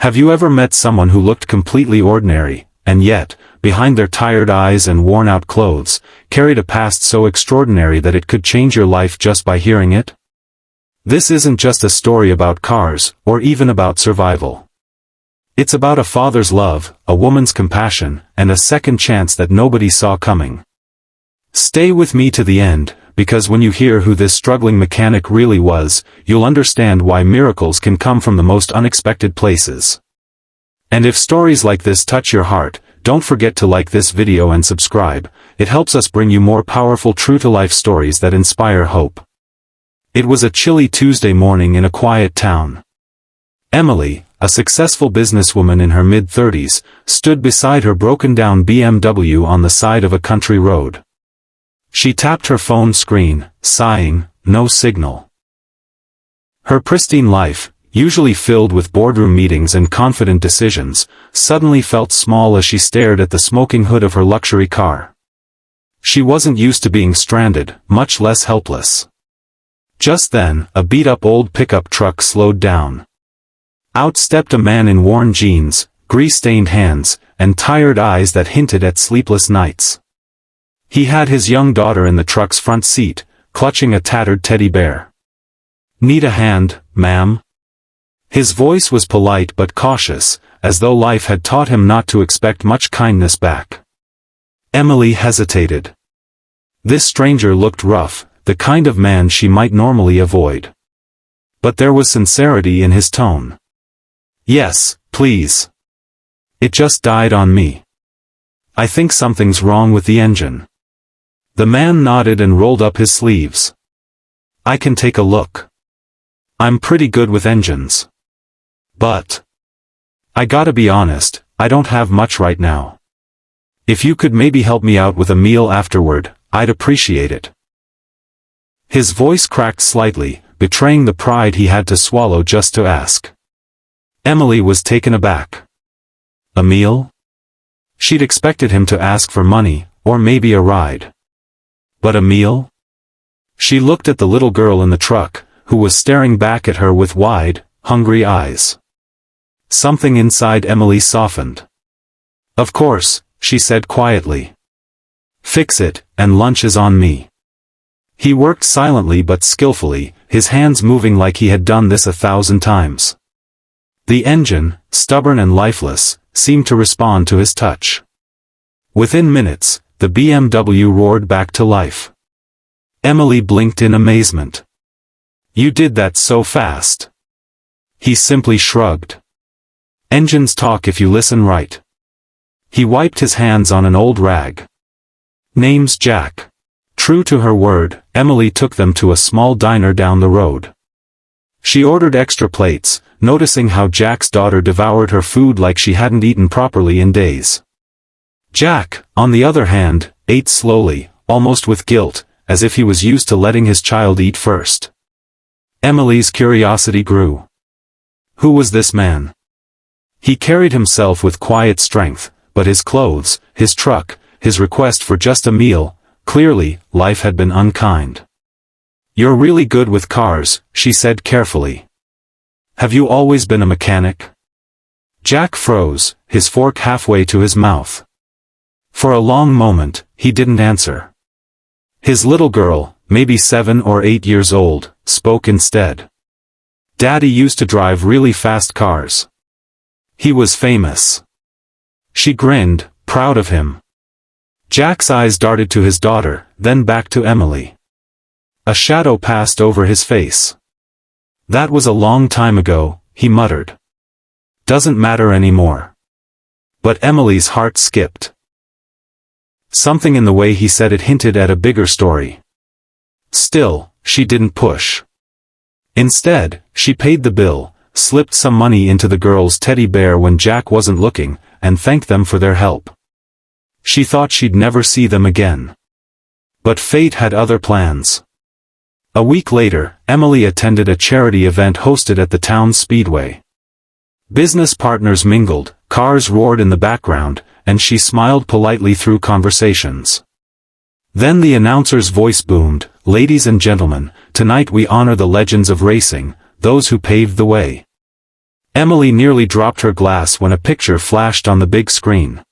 Have you ever met someone who looked completely ordinary, and yet, behind their tired eyes and worn-out clothes, carried a past so extraordinary that it could change your life just by hearing it? This isn't just a story about cars, or even about survival. It's about a father's love, a woman's compassion, and a second chance that nobody saw coming. Stay with me to the end, because when you hear who this struggling mechanic really was, you'll understand why miracles can come from the most unexpected places. And if stories like this touch your heart, don't forget to like this video and subscribe. It helps us bring you more powerful true-to-life stories that inspire hope. It was a chilly Tuesday morning in a quiet town. Emily, a successful businesswoman in her mid-30s, stood beside her broken-down BMW on the side of a country road. She tapped her phone screen, sighing, no signal. Her pristine life, usually filled with boardroom meetings and confident decisions, suddenly felt small as she stared at the smoking hood of her luxury car. She wasn't used to being stranded, much less helpless. Just then, a beat-up old pickup truck slowed down. Out stepped a man in worn jeans, grease-stained hands, and tired eyes that hinted at sleepless nights. He had his young daughter in the truck's front seat, clutching a tattered teddy bear. "Need a hand, ma'am?" His voice was polite but cautious, as though life had taught him not to expect much kindness back. Emily hesitated. This stranger looked rough, the kind of man she might normally avoid. But there was sincerity in his tone. "Yes, please. It just died on me. I think something's wrong with the engine." The man nodded and rolled up his sleeves. "I can take a look. I'm pretty good with engines. But I gotta be honest, I don't have much right now. If you could maybe help me out with a meal afterward, I'd appreciate it." His voice cracked slightly, betraying the pride he had to swallow just to ask. Emily was taken aback. A meal? She'd expected him to ask for money, or maybe a ride. But a meal? She looked at the little girl in the truck, who was staring back at her with wide, hungry eyes. Something inside Emily softened. "Of course," she said quietly. "Fix it, and lunch is on me." He worked silently but skillfully, his hands moving like he had done this 1,000 times. The engine, stubborn and lifeless, seemed to respond to his touch. Within minutes, the BMW roared back to life. Emily blinked in amazement. "You did that so fast." He simply shrugged. "Engines talk if you listen right." He wiped his hands on an old rag. "Name's Jack." True to her word, Emily took them to a small diner down the road. She ordered extra plates, noticing how Jack's daughter devoured her food like she hadn't eaten properly in days. Jack, on the other hand, ate slowly, almost with guilt, as if he was used to letting his child eat first. Emily's curiosity grew. Who was this man? He carried himself with quiet strength, but his clothes, his truck, his request for just a meal, clearly, life had been unkind. "You're really good with cars," she said carefully. "Have you always been a mechanic?" Jack froze, his fork halfway to his mouth. For a long moment, he didn't answer. His little girl, maybe 7 or 8 years old, spoke instead. "Daddy used to drive really fast cars. He was famous." She grinned, proud of him. Jack's eyes darted to his daughter, then back to Emily. A shadow passed over his face. "That was a long time ago," he muttered. "Doesn't matter anymore." But Emily's heart skipped. Something in the way he said it hinted at a bigger story. Still, she didn't push. Instead, she paid the bill, slipped some money into the girl's teddy bear when Jack wasn't looking, and thanked them for their help. She thought she'd never see them again. But fate had other plans. A week later, Emily attended a charity event hosted at the town's speedway. Business partners mingled, cars roared in the background, and she smiled politely through conversations. Then the announcer's voice boomed, "Ladies and gentlemen, tonight we honor the legends of racing, those who paved the way." Emily nearly dropped her glass when a picture flashed on the big screen.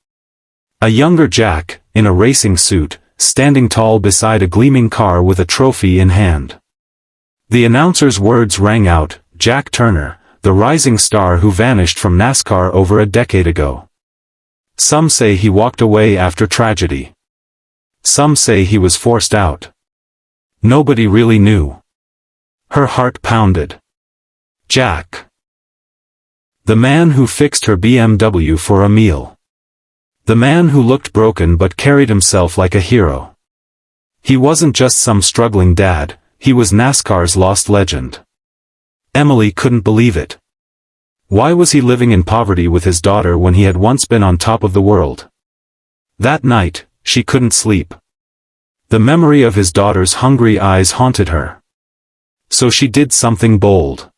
A younger Jack, in a racing suit, standing tall beside a gleaming car with a trophy in hand. The announcer's words rang out, "Jack Turner, the rising star who vanished from NASCAR over a decade ago. Some say he walked away after tragedy. Some say he was forced out. Nobody really knew." Her heart pounded. Jack. The man who fixed her BMW for a meal. The man who looked broken but carried himself like a hero. He wasn't just some struggling dad, he was NASCAR's lost legend. Emily couldn't believe it. Why was he living in poverty with his daughter when he had once been on top of the world? That night, she couldn't sleep. The memory of his daughter's hungry eyes haunted her. So she did something bold.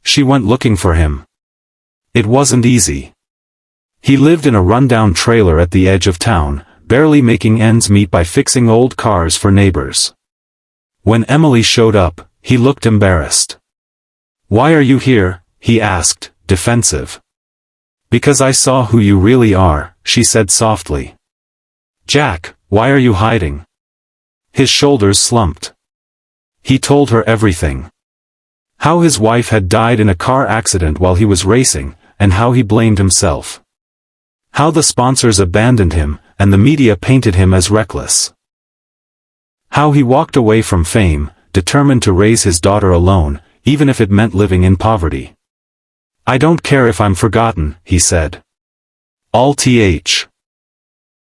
She went looking for him. It wasn't easy. He lived in a rundown trailer at the edge of town, barely making ends meet by fixing old cars for neighbors. When Emily showed up, he looked embarrassed. "Why are you here?" he asked, defensive. "Because I saw who you really are," she said softly. "Jack, why are you hiding?" His shoulders slumped. He told her everything. How his wife had died in a car accident while he was racing, and how he blamed himself. How the sponsors abandoned him, and the media painted him as reckless. How he walked away from fame, determined to raise his daughter alone, even if it meant living in poverty. "I don't care if I'm forgotten," he said. "All th.